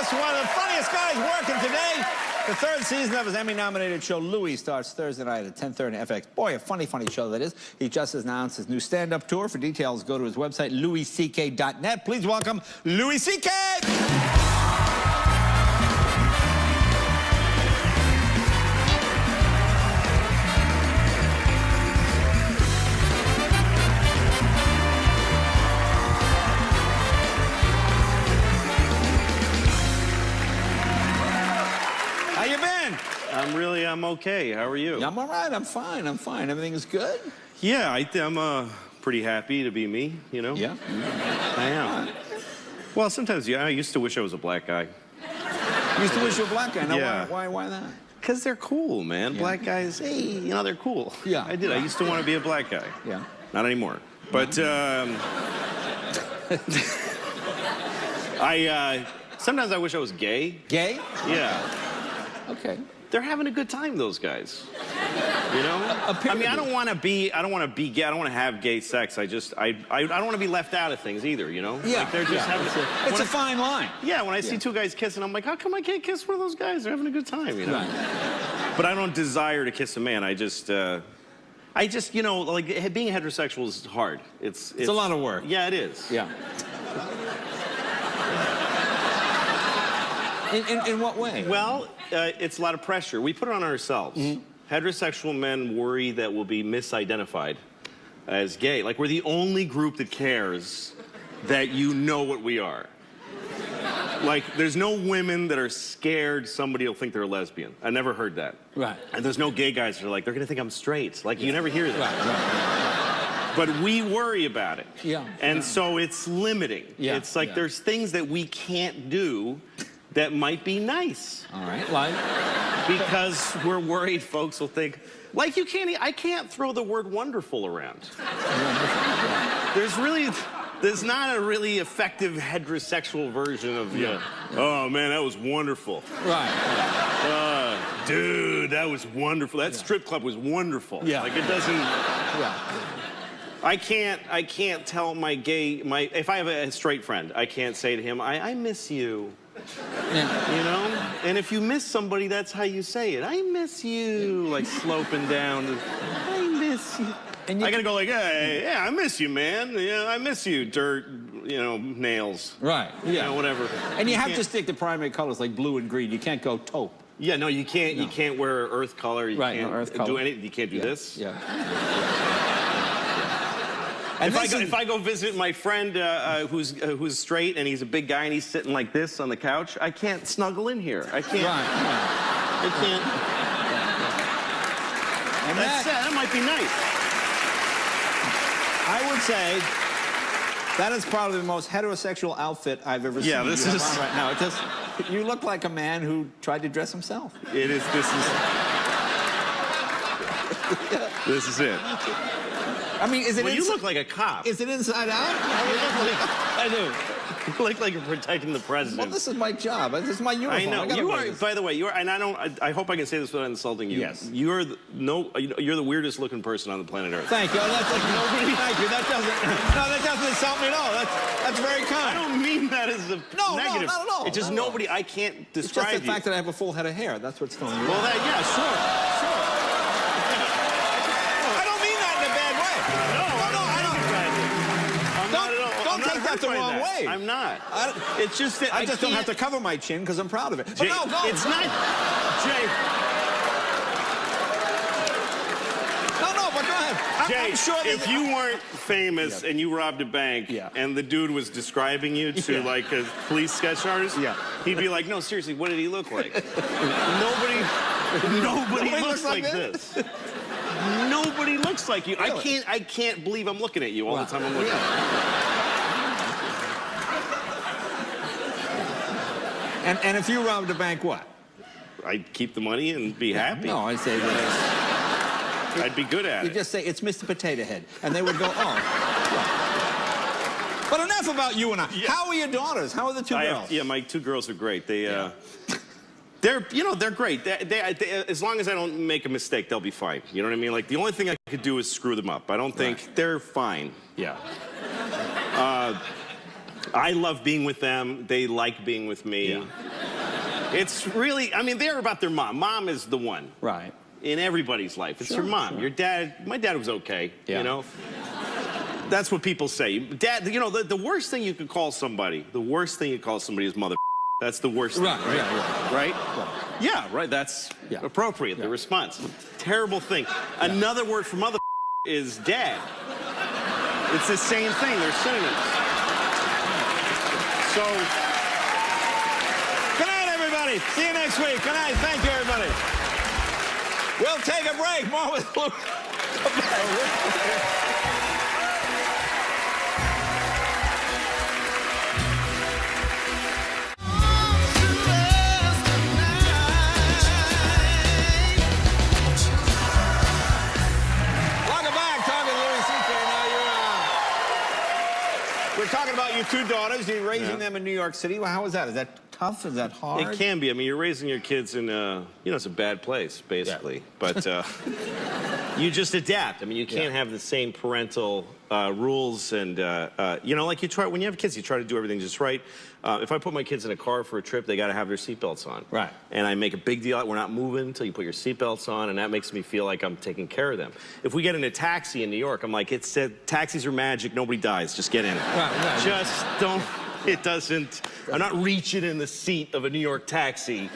Lewis, one of the funniest guys working today. The third season of his Emmy-nominated show, Louis, starts Thursday night at 10:30 on FX. Boy, a funny, funny show that is. He just announced his new stand-up tour. For details, go to his website, louisck.net. Please welcome Louis C.K. How you been? I'm okay. How are you? I'm all right. I'm fine. I'm fine. Everything is good? Yeah, I'm pretty happy to be me, you know? Yeah? I am. Well, sometimes, yeah, I used to wish I was a black guy. You used to wish you were a black guy. Now, Yeah. why that? Because they're cool, man. Yeah. Black guys, hey, you know, they're cool. Yeah. I did. I used to want to be a black guy. Yeah. Not anymore. But, sometimes I wish I was gay. Gay? Yeah. Okay. They're having a good time, those guys. You know? I mean, I don't want to be gay. I don't want to have gay sex. I don't want to be left out of things either, you know? Yeah. Like they're just having It's a fine line. Yeah, when I see two guys kissing, I'm like, how come I can't kiss one of those guys? They're having a good time, you know? Right. But I don't desire to kiss a man. I just, you know, like, being heterosexual is hard. It's a lot of work. Yeah, it is. Yeah. In what way? Well, it's a lot of pressure. We put it on ourselves. Mm-hmm. Heterosexual men worry that we'll be misidentified as gay. Like, we're the only group that cares that you know what we are. Like, there's no women that are scared somebody will think they're a lesbian. I never heard that. Right. And there's no gay guys that are like, they're gonna think I'm straight. Like, you never hear that. Right. But we worry about it. Yeah. And so it's limiting. Yeah. It's like there's things that we can't do that might be nice. All right, like? Because we're worried folks will think, like, I can't throw the word wonderful around. There's not a really effective heterosexual version of, oh man, that was wonderful. Right. Dude, that was wonderful. That strip club was wonderful. Yeah. Like, it doesn't, Yeah. I can't tell if I have a straight friend, I can't say to him, I miss you. Yeah. You know? And if you miss somebody, that's how you say it. I miss you. Like, sloping down. I miss you. And I gotta go like, hey, yeah, I miss you, man. Yeah, I miss you, dirt, you know, nails. Right. Yeah. You know, whatever. And you have to stick to primary colors like blue and green. You can't go taupe. Yeah, no, you can't. No. You can't wear earth color. You can't earth color. do anything. You can't do this. Yeah. And if I go visit my friend who's straight and he's a big guy and he's sitting like this on the couch, I can't snuggle in here. I can't. Right. I can't. And that might be nice. I would say that is probably the most heterosexual outfit I've ever seen. Yeah, this is right now. You look like a man who tried to dress himself. It is. This is it. I mean, is it? Well, you look like a cop. Is it inside out? I do. You look like you're protecting the president. Well, this is my job. This is my uniform. I know. You are. By the way, you are. And I hope I can say this without insulting you. Yes. You're the weirdest looking person on the planet Earth. Thank you. That's like nobody. Thank you. That doesn't insult me at all. That's very kind. I don't mean that as a negative. No, not at all. It's just nobody. I can't describe it's just the fact that I have a full head of hair. That's what's throwing me. Well, sure. The wrong way. I'm not. It's just that I just don't have to cover my chin because I'm proud of it. Jay, but no, go. It's not. Jay. No, but go ahead. Jay, I'm sure if you weren't famous and you robbed a bank and the dude was describing you to like a police sketch artist, he'd be like, no, seriously, what did he look like? Nobody looks like this. Nobody looks like you. Really? I can't believe I'm looking at you all the time I'm looking at you. And if you robbed a bank, what? I'd keep the money and be happy. No, I'd say that. I'd be good at it. You just say, it's Mr. Potato Head. And they would go, oh. But enough about you and I. Yeah. How are your daughters? How are the two girls? My two girls are great. They're great. As long as I don't make a mistake, they'll be fine. You know what I mean? Like, the only thing I could do is screw them up. I don't think they're fine. Yeah. I love being with them. They like being with me. Yeah. It's really, I mean, they're about their mom. Mom is the one. Right. In everybody's life. It's your mom. Your dad, my dad was okay, Yeah. you know? That's what people say. Dad, you know, the worst thing you could call somebody, is mother. That's the worst thing. Right? Yeah, right. That's appropriate, the response. Terrible thing. Another word for mother is dad. It's the same thing. They're synonyms. So, good night, everybody. See you next week. Good night. Thank you, everybody. We'll take a break. More with Luke. We're talking about your two daughters. You're raising them in New York City. Well, how is that? Is that tough? Is that hard? it can be. I mean, you're raising your kids in, you know, it's a bad place, basically. Yeah. But you just adapt. I mean, you can't have the same parental rules and, you know, like you try, when you have kids, you try to do everything just right. If I put my kids in a car for a trip, they got to have their seatbelts on. Right. And I make a big deal out, we're not moving until you put your seatbelts on, and that makes me feel like I'm taking care of them. If we get in a taxi in New York, I'm like, it's taxis are magic, nobody dies, just get in. Right. Just don't, it doesn't, I'm not reaching in the seat of a New York taxi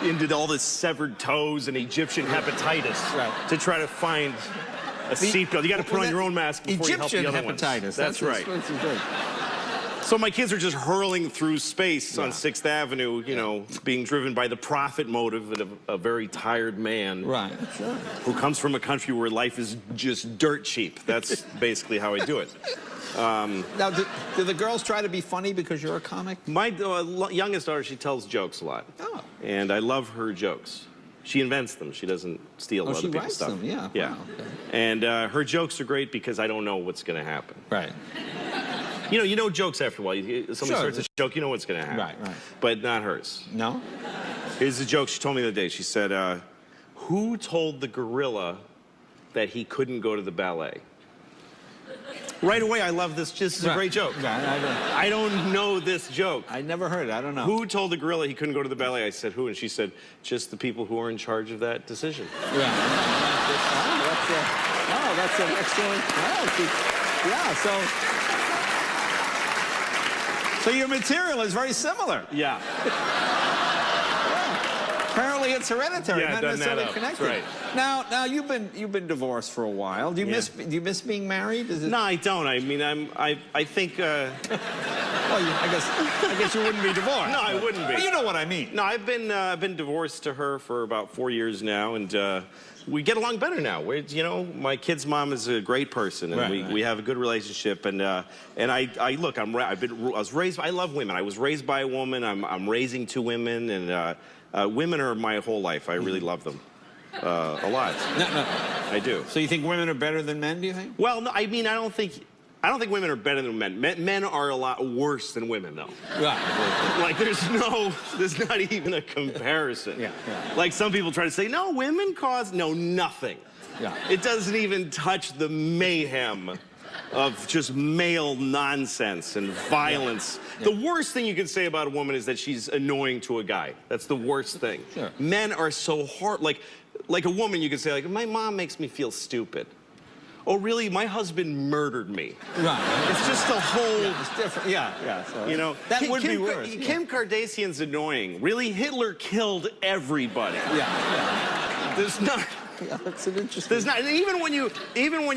into all this severed toes and Egyptian hepatitis to try to find a seatbelt. You got to put on your own mask before you help the other ones. Egyptian hepatitis. That's right. So my kids are just hurling through space on 6th Avenue, you know, being driven by the profit motive of a very tired man. Right. Sure. Who comes from a country where life is just dirt cheap. That's basically how I do it. Now, do the girls try to be funny because you're a comic? My youngest daughter, she tells jokes a lot. Oh. And I love her jokes. She invents them. She doesn't steal other people's stuff. Them, yeah. Yeah. Wow, okay. And her jokes are great because I don't know what's going to happen. Right. You know jokes after a while. Somebody starts a joke, you know what's going to happen. Right. But not hers. No? Here's a joke she told me the other day. She said, who told the gorilla that he couldn't go to the ballet? Right away, I love this. This is a great joke. I don't know this joke. I never heard it. I don't know. Who told the gorilla he couldn't go to the ballet? I said, who? And she said, just the people who are in charge of that decision. Yeah. That's an excellent... So your material is very similar. Yeah. Apparently it's hereditary, not necessarily connected. Right. Now you've been divorced for a while. Do you miss being married? No, I don't. I mean, I think. Well, I guess you wouldn't be divorced. No, I wouldn't be. But you know what I mean. No, I've been divorced to her for about 4 years now, and we get along better now. You know, my kid's mom is a great person, and we have a good relationship. And I look, I was raised. I love women. I was raised by a woman. I'm raising 2 women, and women are my whole life. I really love them a lot. No. I do. So you think women are better than men? Do you think? Well, no. I mean, I don't think women are better than men. Men are a lot worse than women, though. Right. Like, there's not even a comparison. Yeah. Like, some people try to say, no, women cause, no, nothing. Yeah. It doesn't even touch the mayhem of just male nonsense and violence. The worst thing you can say about a woman is that she's annoying to a guy. That's the worst thing. Sure. Men are so hard. Like a woman, you can say, like, my mom makes me feel stupid. Oh, really? My husband murdered me. Right. It's just a whole... Yeah, it's different. Yeah. So you know, that would be worse. Kim Kardashian's annoying. Really? Hitler killed everybody. Yeah. There's not... Yeah, that's an interesting... There's not... Even when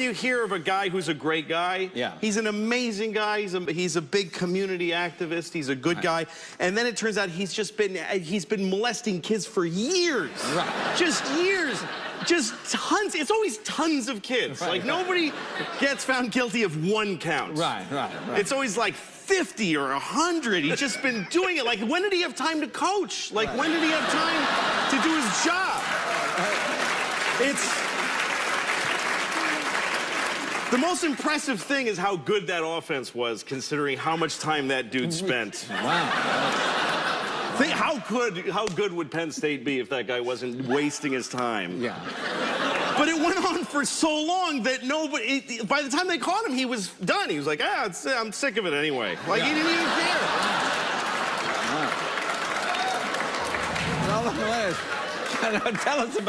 you hear of a guy who's a great guy, he's an amazing guy. He's a big community activist. He's a good guy. And then it turns out he's been molesting kids for years. Right. Just years. Just tons. It's always tons of kids. Like, nobody gets found guilty of 1 count. Right. It's always like 50 or 100. He's just been doing it. Like, when did he have time to coach? Like, when did he have time to do his job? The most impressive thing is how good that offense was, considering how much time that dude spent. Wow. Think how good would Penn State be if that guy wasn't wasting his time But it went on for so long that nobody, by the time they caught him, he was done. He was like, I'm sick of it anyway. Like, he didn't even care. Well, Lewis, tell us about